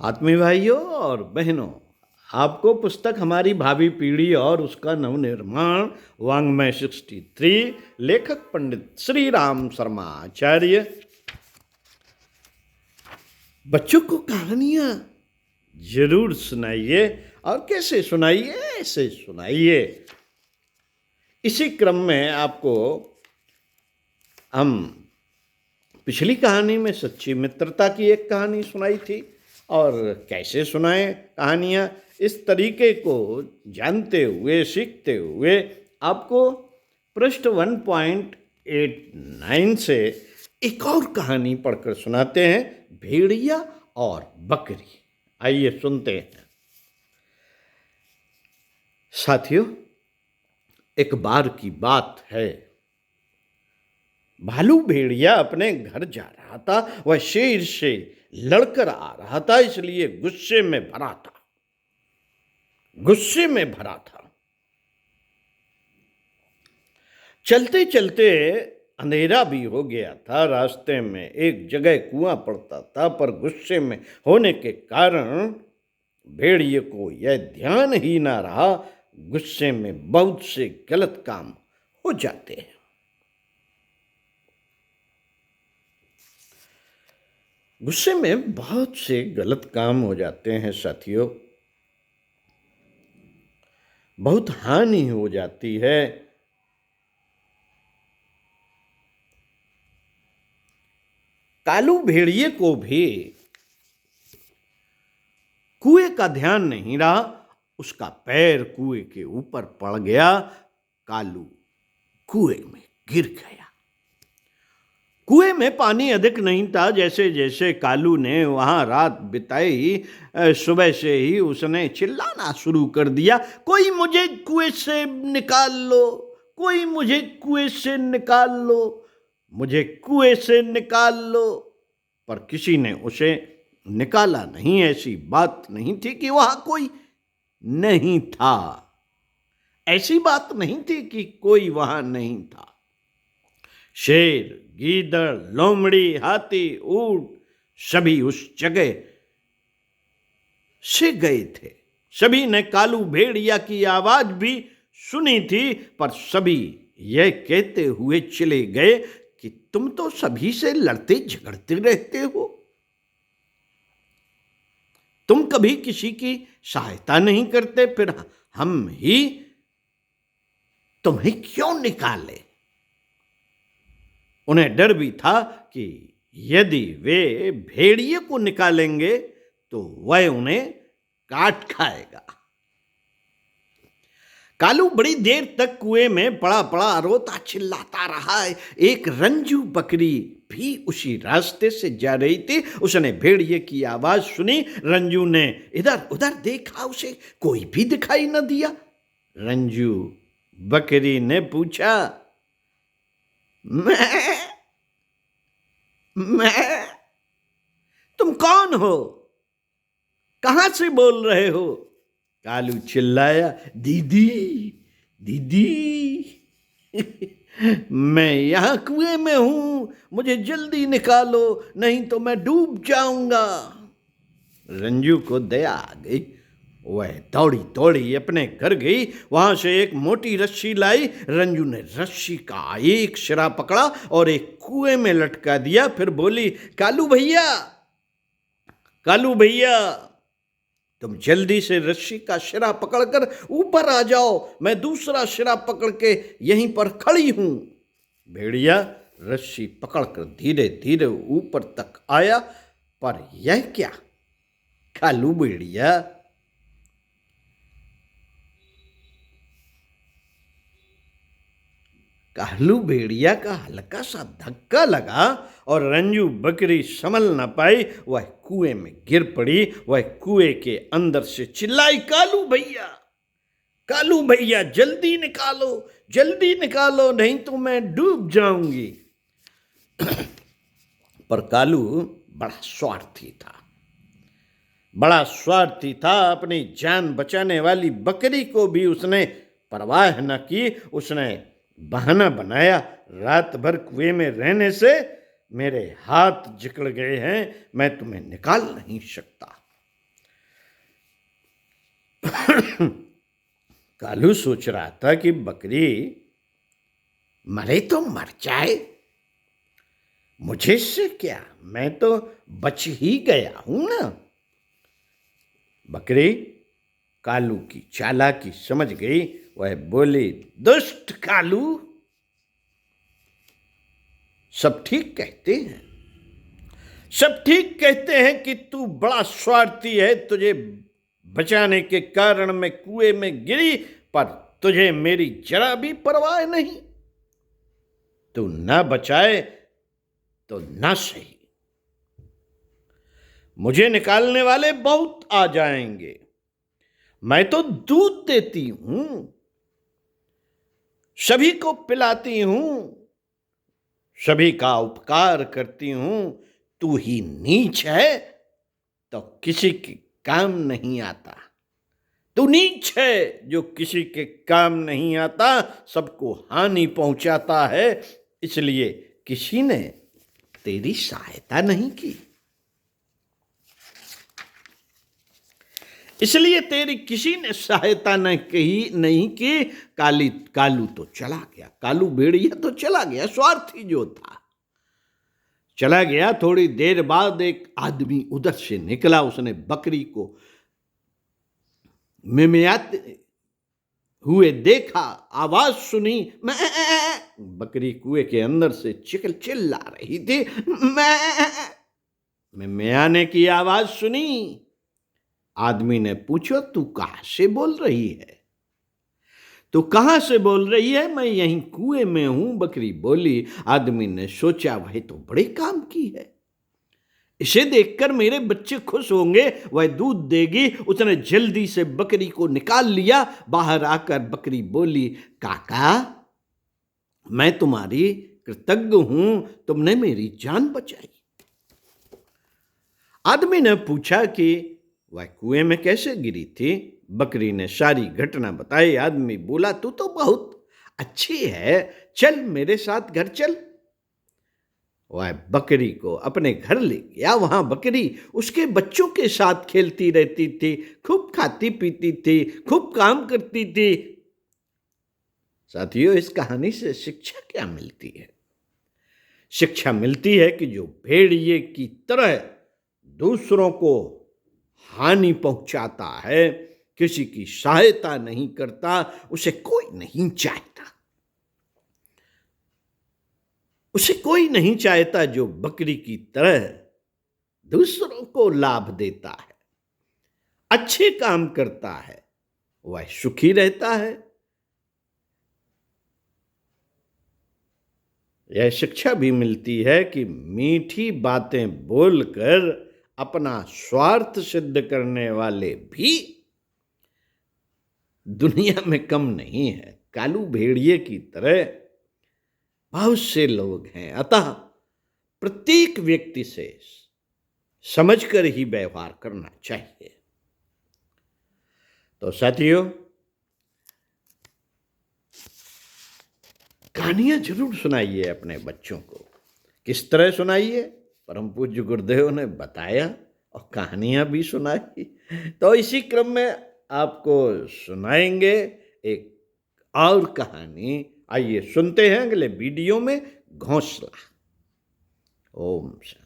आत्मीय भाइयों और बहनों, आपको पुस्तक हमारी भावी पीढ़ी और उसका नवनिर्माण वाङ्मय 63, लेखक पंडित श्री राम शर्मा आचार्य। बच्चों को कहानियाँ जरूर सुनाइए और कैसे सुनाइए, ऐसे सुनाइए। इसी क्रम में आपको हम पिछली कहानी में सच्ची मित्रता की एक कहानी सुनाई थी और कैसे सुनाएं कहानियाँ, इस तरीके को जानते हुए सीखते हुए आपको पृष्ठ 1.89 से एक और कहानी पढ़कर सुनाते हैं, भेड़िया और बकरी। आइए सुनते हैं। साथियों, एक बार की बात है, भालू भेड़िया अपने घर जा रहा था। वह शेर से लड़कर आ रहा था, इसलिए गुस्से में भरा था। चलते चलते अंधेरा भी हो गया था। रास्ते में एक जगह कुआं पड़ता था, पर गुस्से में होने के कारण भेड़िए को यह ध्यान ही ना रहा, गुस्से में बहुत से गलत काम हो जाते हैं। गुस्से में बहुत से गलत काम हो जाते हैं साथियों, बहुत हानि हो जाती है। कालू भेड़िए को भी कुएं का ध्यान नहीं रहा, उसका पैर कुएं के ऊपर पड़ गया। कालू कुएं में गिर गया। कुएं में पानी अधिक नहीं था। जैसे जैसे कालू ने वहां रात बिताई, सुबह से ही उसने चिल्लाना शुरू कर दिया, कोई मुझे कुएं से निकाल लो, कोई मुझे कुएं से निकाल लो, मुझे कुएं से निकाल लो। पर किसी ने उसे निकाला नहीं। ऐसी बात नहीं थी कि वहां कोई नहीं था, ऐसी बात नहीं थी कि कोई वहां नहीं था। शेर, गीदड़, लोमड़ी, हाथी, ऊंट सभी उस जगह से गए थे। सभी ने कालू भेड़िया की आवाज भी सुनी थी, पर सभी यह कहते हुए चले गए कि तुम तो सभी से लड़ते झगड़ते रहते हो, तुम कभी किसी की सहायता नहीं करते, फिर हम ही तुम्हें क्यों निकाले। उन्हें डर भी था कि यदि वे भेड़िए को निकालेंगे तो वह उन्हें काट खाएगा। कालू बड़ी देर तक कुएं में पड़ा पड़ा रोता चिल्लाता रहा। एक रंजू बकरी भी उसी रास्ते से जा रही थी। उसने भेड़िए की आवाज सुनी। रंजू ने इधर उधर देखा, उसे कोई भी दिखाई न दिया। रंजू बकरी ने पूछा, मैं तुम कौन हो, कहां से बोल रहे हो? कालू चिल्लाया, दीदी दीदी मैं यहां कुएं में हूं, मुझे जल्दी निकालो, नहीं तो मैं डूब जाऊंगा। रंजू को दया आ गई। वह दौड़ी दौड़ी अपने घर गई, वहां से एक मोटी रस्सी लाई। रंजू ने रस्सी का एक सिरा पकड़ा और एक कुएं में लटका दिया। फिर बोली, कालू भैया, कालू भैया, तुम जल्दी से रस्सी का सिरा पकड़कर ऊपर आ जाओ, मैं दूसरा सिरा पकड़ के यहीं पर खड़ी हूं। भेड़िया रस्सी पकड़कर धीरे धीरे ऊपर तक आया, पर यह क्या, कालू भेड़िया कालू भेड़िया का हल्का सा धक्का लगा और रंजू बकरी संभल न पाई, वह कुएं में गिर पड़ी। वह कुएं के अंदर से चिल्लाई, कालू भैया, कालू भैया, जल्दी निकालो, जल्दी निकालो, नहीं तो मैं डूब जाऊंगी। पर कालू बड़ा स्वार्थी था। अपनी जान बचाने वाली बकरी को भी उसने परवाह न की। उसने बहाना बनाया, रात भर कुएं में रहने से मेरे हाथ जकड़ गए हैं, मैं तुम्हें निकाल नहीं सकता। कालू सोच रहा था कि बकरी मरे तो मर जाए, मुझे इससे क्या, मैं तो बच ही गया हूं ना। बकरी कालू की चालाकी समझ गई। वह बोली, दुष्ट कालू, सब ठीक कहते हैं, सब ठीक कहते हैं कि तू बड़ा स्वार्थी है। तुझे बचाने के कारण मैं कुएं में गिरी, पर तुझे मेरी जरा भी परवाह नहीं। तू ना बचाए तो ना सही, मुझे निकालने वाले बहुत आ जाएंगे। मैं तो दूध देती हूं, सभी को पिलाती हूं, सभी का उपकार करती हूं। तू ही नीच है तो किसी के काम नहीं आता। तू नीच है जो किसी के काम नहीं आता, सबको हानि पहुंचाता है, इसलिए किसी ने तेरी सहायता नहीं की, इसलिए तेरी किसी ने सहायता नहीं की। कालू तो चला गया, कालू भेड़िया तो चला गया, स्वार्थी जो था चला गया। थोड़ी देर बाद एक आदमी उधर से निकला, उसने बकरी को मिमियाते हुए देखा, आवाज सुनी, मैं। बकरी कुएं के अंदर से चिल्ला रही थी, मैं मियाने की आवाज सुनी। आदमी ने पूछा, तू कहां से बोल रही है, तू कहां से बोल रही है? मैं यहीं कुएं में हूं, बकरी बोली। आदमी ने सोचा, वह तो बड़े काम की है, इसे देखकर मेरे बच्चे खुश होंगे, वह दूध देगी। उसने जल्दी से बकरी को निकाल लिया। बाहर आकर बकरी बोली, काका, मैं तुम्हारी कृतज्ञ हूं, तुमने मेरी जान बचाई। आदमी ने पूछा कि वह कुएं में कैसे गिरी थी। बकरी ने सारी घटना बताई। आदमी बोला, तू तो बहुत अच्छी है, चल मेरे साथ घर चल। वह बकरी को अपने घर ले गया। वहां बकरी उसके बच्चों के साथ खेलती रहती थी, खूब खाती पीती थी, खूब काम करती थी। साथियों, इस कहानी से शिक्षा क्या मिलती है? शिक्षा मिलती है कि जो भेड़िए की तरह दूसरों को हानि पहुंचाता है, किसी की सहायता नहीं करता, उसे कोई नहीं चाहता। उसे कोई नहीं चाहता जो बकरी की तरह दूसरों को लाभ देता है, अच्छे काम करता है, वह सुखी रहता है। यह शिक्षा भी मिलती है कि मीठी बातें बोलकर अपना स्वार्थ सिद्ध करने वाले भी दुनिया में कम नहीं है। कालू भेड़िए की तरह बहुत से लोग हैं, अतः प्रत्येक व्यक्ति से समझकर ही व्यवहार करना चाहिए। तो साथियों, कहानियां जरूर सुनाइए अपने बच्चों को। किस तरह सुनाइए? परम पूज्य गुरुदेव ने बताया और कहानियां भी सुनाई। तो इसी क्रम में आपको सुनाएंगे एक और कहानी। आइए सुनते हैं अगले वीडियो में, घोंसला। ओम शांति।